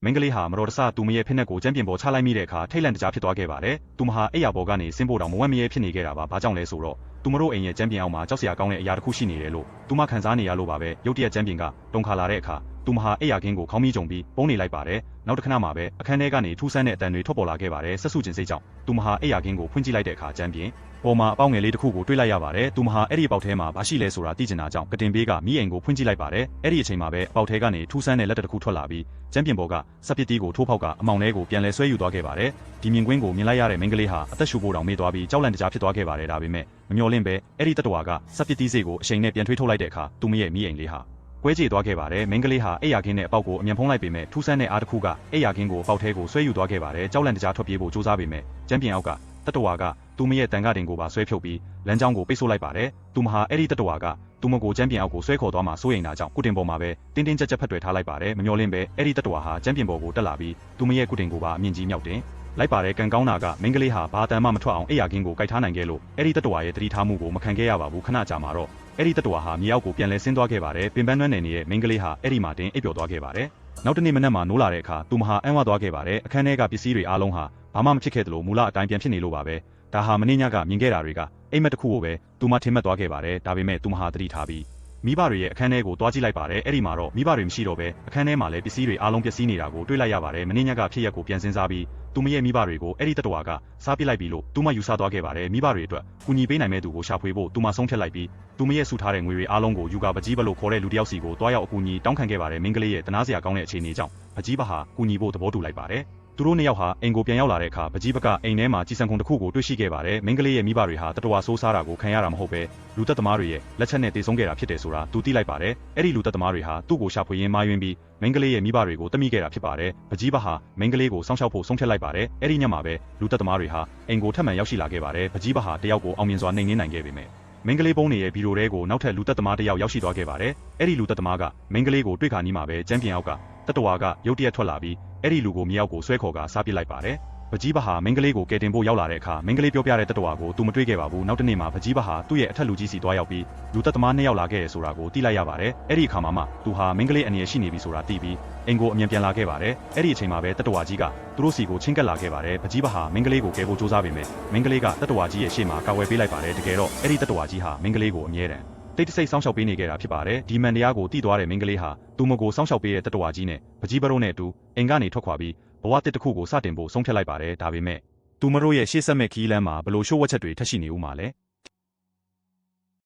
မင်္ဂလေးဟာမတော်တဆသူမရဲ့ဖိနှက်ကိုကျမ်းပြင်ပေါ်ချလိုက်မိတဲ့အခါထိတ်လန့်တကြားဖြစ်သွားခဲ့ပါတယ်သူမဟာအိယာပေါ်ကနေဆင်းဖို့တောင်မဝတ်မရဲဖြစ်နေခဲ့တာပါဘာကြောင့်လဲဆိုတော့သူမတို့အိမ်ရဲ့ကျမ်းပြင်အောက်မှာကြောက်စရာကောင်းတဲ့အရာတစ်ခုရှိနေတယ်လို့သူမခံစားနေရလို့ပါပဲရုတ်တရက်ကျမ်းပြင်ကတုန်ခါလာတဲ့အခါသူမဟာအိယာခင်းကိုခေါင်းမီးကြုံပြီးပုံနေလိုက်ပါတယ်နောက်တစ်ခဏမှပဲအခန်းထဲကနေထူးဆန်းတဲ့အတန်တွေထွက်ပေါ်လာခဲ့ပါတယ်ဆက်စုကျင်စိတ်ကြောင့်သူမဟာအိယာခင်းကိုဖွင့်ကြည့်လိုက်တဲ့အခါကျမ်းပြင်ပေါ်မှာအပေါက်ငယ်လေးတစ်ခုကိုတွေ့လိုက်ရပါတယ်သူမဟာအဲ့ဒီအပေါက်ထဲမှာဘာရှိလဲဆိုတာသိချင်တာကြောင့်ကတင်ပေးကမိအိမ်ကိုဖွင့်ကြည့်လိုက်ပါတယ်အဲ့ဒီအချိန်မှာပဲအပေါက်ထဲကနေထူးဆန်းတဲ့လက်တစ်ခုထွက်လာပြီးကျမ်းပြင်ပေါ်ကစပစ်တီးကိုထိုးဖောက်ကအမောင်ထဲကိုပြန်လဲဆွဲယူသွားခဲ့ပါတယ်ဒီမြင်ကွင်းကိုမြင်လိုက်ရတဲ့မင်္ဂလေးဟာအသက်ရှူဖို့တောင်မေ့သွားပြီးကြောက်လန့်တကြားဖြစ်သွားခဲ့ပါတယ်ဒါပေမဲ့မမျှော်လင့်ပဲအဲ့ဒီတတဝါကစပစ်တီးစိတ်ကိုအချိန်နဲ့ပြန်ထွေးထုတ်လိုက်တဲ့အခါသူမရဲ့မိအိမ်လေးဟာကွဲကြေသွားခဲ့ပါတယ်မင်္ဂလေးဟာအိယာခင်းနဲ့အပေါက်ကိုအမြန်ဖုံးလိုက်ပေမဲ့ထူးဆန်းတဲ့အားတစ်ခုကအိယာခင်းကိုအပေါက်ထဲကိုဆွဲယူသွားခဲ့ပါတယ်ကြောက်လန့်တကြားထွက်ပြေးဖို့ကြိုးစားပေမဲ့ကျမ်းပြင်အောက်ကတတဝါကသူမရဲ့တန်ခါတင်ကိုပါဆွဲဖြုတ်ပြီးလမ်းကြောင်းကိုပိတ်ဆို့လိုက်ပါတယ်သူမဟာအဲ့ဒီတတဝါကသူမကိုကျမ်းပြင်အောက်ကိုဆွဲခေါ်သွားမှစိုးရိမ်တာကြောင့်ကုတင်ပေါ်မှာပဲတင်းတင်းကြပ်ကြပ်ဖက်တွယ်ထားလိုက်ပါတယ်မမျှော်လင့်ပဲအဲ့ဒီတတဝါဟာကျမ်းပြင်ပေါ်ကိုတက်လာပြီးသူမရဲ့ကုတင်ကိုပါအမြင့်ကြီးမြောက်တင်လိုက်ပါတယ်ကံကောင်းတာကမင်္ဂလေးဟာဘာတန်မှမထွက်အောင်အိယာခင်းကိုကိုက်ထားနိုင်ခဲ့လို့အဲ့ဒီတတဝါရဲ့တတိထားမှုကိုမခံခဲ့ရပါဘူးခဏကြာမှာတော့အဲ့ဒီတတဝါဟာမြေအောက်ကိုပြန်လဲဆင်းသွားခဲ့ပါတယ်ပင်ပန်းနွမ်းနယ်နေတဲ့မင်္ဂလေးဟာအဲ့ဒီမှာတင်အိပ်ပျော်သွားခဲ့ပါတယ်နောက်တနေ့မနက်မှာနိုးလာတဲ့အခါသူမဟာအံ့ဝသွားခဲ့ပါတယ်အခန်းထဲကပစ္စည်းတွေအားလုံးဟာဘာမှမဖြစ်ခဲ့သလိုမူလအတိုင်းပြန်ဖြစ်နေလို့ပါပဲဒါဟာမနေ့ညကမြင်ခဲ့တာတွေကအိမ်မက်တစ်ခုကိုပဲသူမထင်မှတ်သွားခဲ့ပါတယ်ဒါပေမဲ့သူမဟာသတိထားပြီးမိဘတွေရဲ့အခန်းထဲကိုတွားကြည့်လိုက်ပါတယ်အဲ့ဒီမှာတော့မိဘတွေမရှိတော့ပဲအခန်းထဲမှာလည်းပစ္စည်းတွေအားလုံးပျက်စီးနေတာကိုတွေ့လိုက်ရပါတယ်မနေ့ညကဖြစ်ရက်ကိုပြန်စဉ်းစားပြီးသူမရဲ့မိဘတွေကိုအဲ့ဒီတတဝါကစားပစ်လိုက်ပြီလို့သူမယူဆသွားခဲ့ပါတယ်မိဘတွေအတွက်ကူညီပေးနိုင်မဲ့သူကိုရှာဖွေဖို့သူမဆုံးဖြတ်လိုက်ပြီးသူမရဲ့စုထားတဲ့ငွေတွေအားလုံးကိုယူကာပကြီးဘလို့ခေါ်တဲ့လူတစ်ယောက်စီကိုတွားရောက်အကူအညီတောင်းခံခဲ့ပါတယ်မင်္ဂလေးရဲ့တနာစရာကောင်းတဲ့အခြေအနေကြောင့်ပကြီးဘဟာကူညီဖို့သဘောတူလိုက်ပါတယ်သူတို့နှစ်ယောက်ဟာအိမ်ကိုပြန်ရောက်လာတဲ့အခါပကြီးဘကအိမ်ထဲမှာကြီးစံခုံတစ်ခုကိုတွေ့ရှိခဲ့ပါတယ်မင်္ဂလေးရဲ့မိဘတွေဟာတတဝါဆိုးစားတာကိုခံရတာမဟုတ်ပဲလူသက်သမားတွေရဲ့လက်ချက်နဲ့တေဆုံးခဲ့တာဖြစ်တယ်ဆိုတာသူသိလိုက်ပါတယ်အဲ့ဒီလူသက်သမားတွေဟာသူ့ကိုရှာဖွေရင်းမာယွင်းပြီးမင်္ဂလေးရဲ့မိဘတွေကိုတမိခဲ့တာဖြစ်ပါတယ်ပကြီးဘဟာမင်္ဂလေးကိုစောင့်ရှောက်ဖို့ဆုံးဖြတ်လိုက်ပါတယ်အဲ့ဒီညမှာပဲလူသက်သမားတွေဟာအိမ်ကိုထပ်မံရောက်ရှိလာခဲ့ပါတယ်ပကြီးဘဟာတယောက်ကိုအောင်မြင်စွာနှိမ်နင်းနိုင်ခဲ့ပေမဲ့မင်္ဂလေးပုံးနေရဲ့ဗီဒီယိုထဲကိုနောက်ထပ်လူသက်သမားတစ်ယောက်ရောက်ရှိသွားခဲ့ပါတယ်အဲ့ဒီလူသက်သမားကမင်္ဂလေးကိုတွေ့ခါနီးမှာပဲကျမ်းပြင်အောက်ကတတဝါကရုတ်တရက်ထွက်လာပြီးအဲ့ဒီလူကိုမြေအောက်ကိုဆွဲခေါ်ကာစားပစ်လိုက်ပါတယ်ပကြီးဘဟာမင်္ဂလေးကိုကယ်တင်ဖို့ရောက်လာတဲ့အခါမင်္ဂလေးပြောပြတဲ့တတဝါကိုသူမတွေ့ခဲ့ပါဘူးနောက်တစ်နေ့မှာပကြီးဘဟာသူ့ရဲ့အထက်လူကြီးစီသွားရောက်ပြီးလူသက်သမားနှစ်ယောက်လာခဲ့ရဆိုတာကိုသိလိုက်ရပါတယ်အဲ့ဒီအခါမှာသူဟာမင်္ဂလေးအနေနဲ့ရှိနေပြီဆိုတာသိပြီးအိမ်ကိုအမြန်ပြန်လာခဲ့ပါတယ်အဲ့ဒီအချိန်မှာပဲတတဝါကြီးကသူတို့စီကိုချင်းကပ်လာခဲ့ပါတယ်ပကြီးဘဟာမင်္ဂလေးကိုကယ်ဖို့ကြိုးစားပေမဲ့မင်္ဂလေးကတတဝါကြီးရဲ့ရှေ့မှာကာဝယ်ပေးလိုက်ပါတယ်တကယ်တော့အဲ့ဒီတတဝါကြီးဟာမင်္ဂလေးကိုအမြဲတမ်းတိတ်တဆိတ်စောင့်ရှောက်ပေးနေခဲ့တာဖြစ်ပါတယ်ဒီမန်တရားကိုတည်သွားတဲ့မင်္ဂလေးဟာသူမကိုစောင့်ရှောက်ပေးတဲ့တတဝါကြီးနဲ့ပကြီးဘရုံးနဲ့အတူအိမ်ကနေထွက်ခွာပြီးဘဝတစ်ခုကိုစတင်ဖို့ဆုံးဖြတ်လိုက်ပါတယ်ဒါပေမဲ့သူမတို့ရဲ့ရှေ့ဆက်မဲ့ခီးလမ်းမှာဘလို့ရှို့ဝှက်ချက်တွေထပ်ရှိနေဦးမှာလဲ